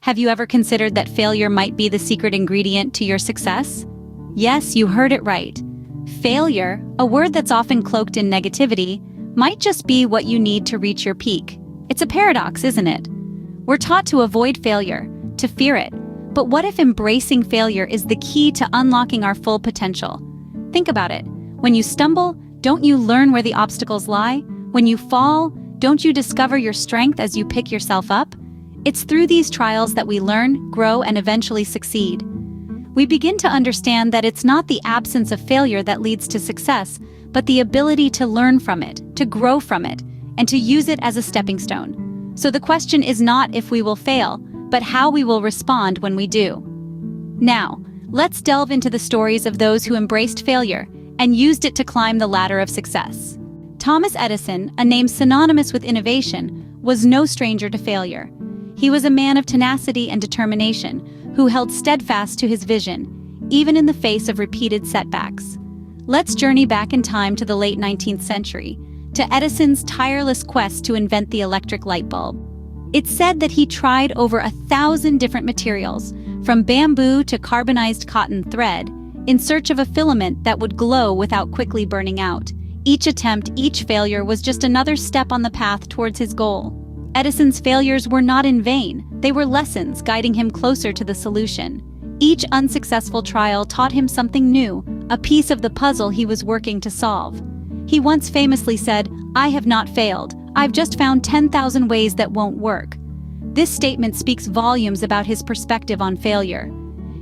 Have you ever considered that failure might be the secret ingredient to your success? Yes, you heard it right. Failure, a word that's often cloaked in negativity, might just be what you need to reach your peak. It's a paradox, isn't it? We're taught to avoid failure, to fear it. But what if embracing failure is the key to unlocking our full potential? Think about it. When you stumble, don't you learn where the obstacles lie? When you fall, don't you discover your strength as you pick yourself up? It's through these trials that we learn, grow, and eventually succeed. We begin to understand that it's not the absence of failure that leads to success, but the ability to learn from it, to grow from it, and to use it as a stepping stone. So the question is not if we will fail, but how we will respond when we do. Now, let's delve into the stories of those who embraced failure and used it to climb the ladder of success. Thomas Edison, a name synonymous with innovation, was no stranger to failure. He was a man of tenacity and determination who held steadfast to his vision, even in the face of repeated setbacks. Let's journey back in time to the late 19th century, to Edison's tireless quest to invent the electric light bulb. It's said that he tried over 1,000 different materials, from bamboo to carbonized cotton thread, in search of a filament that would glow without quickly burning out. Each attempt, each failure was just another step on the path towards his goal. Edison's failures were not in vain. They were lessons guiding him closer to the solution. Each unsuccessful trial taught him something new, a piece of the puzzle he was working to solve. He once famously said, "I have not failed. I've just found 10,000 ways that won't work." This statement speaks volumes about his perspective on failure.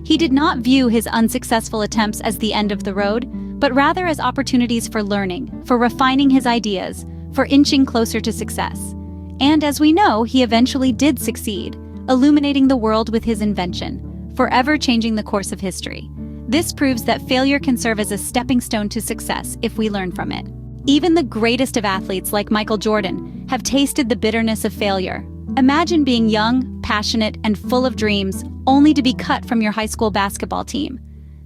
He did not view his unsuccessful attempts as the end of the road, but rather as opportunities for learning, for refining his ideas, for inching closer to success. And as we know, he eventually did succeed, illuminating the world with his invention, forever changing the course of history. This proves that failure can serve as a stepping stone to success if we learn from it. Even the greatest of athletes like Michael Jordan have tasted the bitterness of failure. Imagine being young, passionate, and full of dreams, only to be cut from your high school basketball team.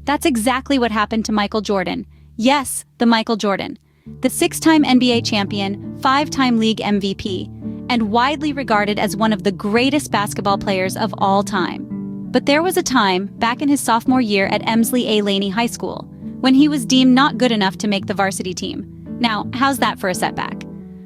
That's exactly what happened to Michael Jordan. Yes, the Michael Jordan. The 6-time NBA champion, 5-time league MVP, and widely regarded as one of the greatest basketball players of all time. But there was a time, back in his sophomore year at Emsley A. Laney High School, when he was deemed not good enough to make the varsity team. Now, how's that for a setback?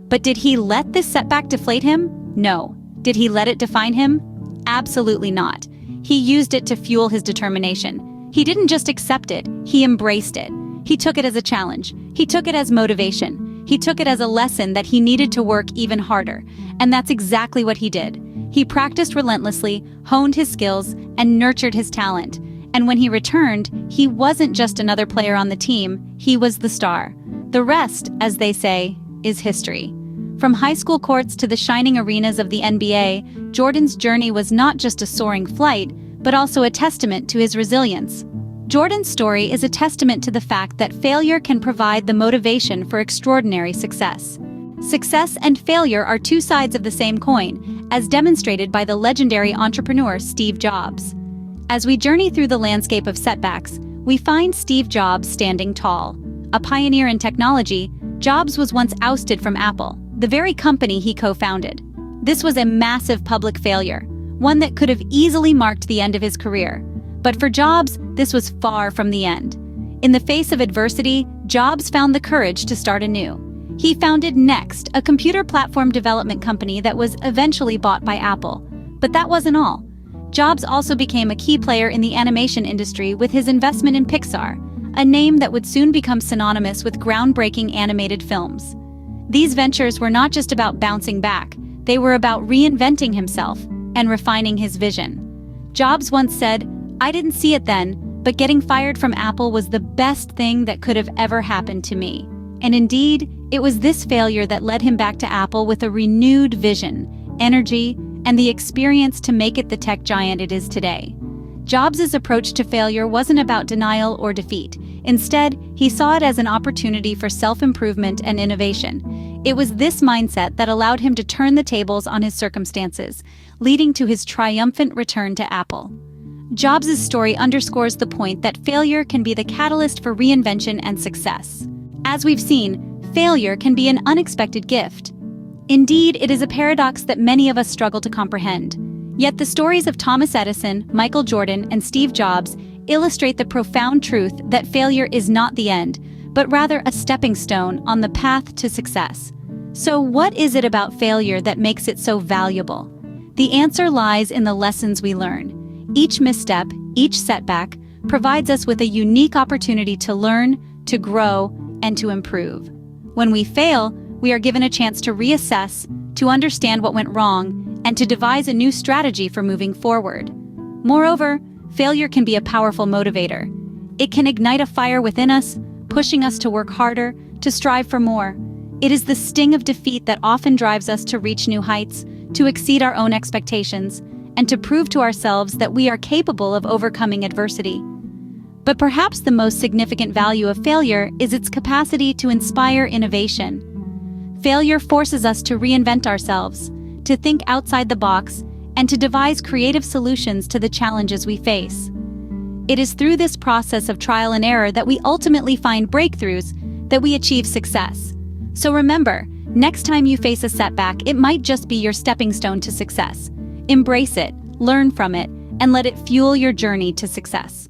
But did he let this setback deflate him? No. Did he let it define him? Absolutely not. He used it to fuel his determination. He didn't just accept it, he embraced it. He took it as a challenge. He took it as motivation. He took it as a lesson that he needed to work even harder. And that's exactly what he did. He practiced relentlessly, honed his skills, and nurtured his talent. And when he returned, he wasn't just another player on the team, he was the star. The rest, as they say, is history. From high school courts to the shining arenas of the NBA, Jordan's journey was not just a soaring flight, but also a testament to his resilience. Jordan's story is a testament to the fact that failure can provide the motivation for extraordinary success. Success and failure are two sides of the same coin, as demonstrated by the legendary entrepreneur Steve Jobs. As we journey through the landscape of setbacks, we find Steve Jobs standing tall. A pioneer in technology, Jobs was once ousted from Apple, the very company he co-founded. This was a massive public failure, one that could have easily marked the end of his career. But for Jobs, this was far from the end. In the face of adversity, Jobs found the courage to start anew. He founded Next, a computer platform development company that was eventually bought by Apple. But that wasn't all. Jobs also became a key player in the animation industry with his investment in Pixar, a name that would soon become synonymous with groundbreaking animated films. These ventures were not just about bouncing back, they were about reinventing himself and refining his vision. Jobs once said, "I didn't see it then, but getting fired from Apple was the best thing that could have ever happened to me." And indeed, it was this failure that led him back to Apple with a renewed vision, energy, and the experience to make it the tech giant it is today. Jobs' approach to failure wasn't about denial or defeat. Instead, he saw it as an opportunity for self-improvement and innovation. It was this mindset that allowed him to turn the tables on his circumstances, leading to his triumphant return to Apple. Jobs' story underscores the point that failure can be the catalyst for reinvention and success. As we've seen, failure can be an unexpected gift. Indeed, it is a paradox that many of us struggle to comprehend. Yet the stories of Thomas Edison, Michael Jordan, and Steve Jobs illustrate the profound truth that failure is not the end, but rather a stepping stone on the path to success. So what is it about failure that makes it so valuable? The answer lies in the lessons we learn. Each misstep, each setback, provides us with a unique opportunity to learn, to grow, and to improve. When we fail, we are given a chance to reassess, to understand what went wrong, and to devise a new strategy for moving forward. Moreover, failure can be a powerful motivator. It can ignite a fire within us, pushing us to work harder, to strive for more. It is the sting of defeat that often drives us to reach new heights, to exceed our own expectations, and to prove to ourselves that we are capable of overcoming adversity. But perhaps the most significant value of failure is its capacity to inspire innovation. Failure forces us to reinvent ourselves, to think outside the box, and to devise creative solutions to the challenges we face. It is through this process of trial and error that we ultimately find breakthroughs, that we achieve success. So remember, next time you face a setback, it might just be your stepping stone to success. Embrace it, learn from it, and let it fuel your journey to success.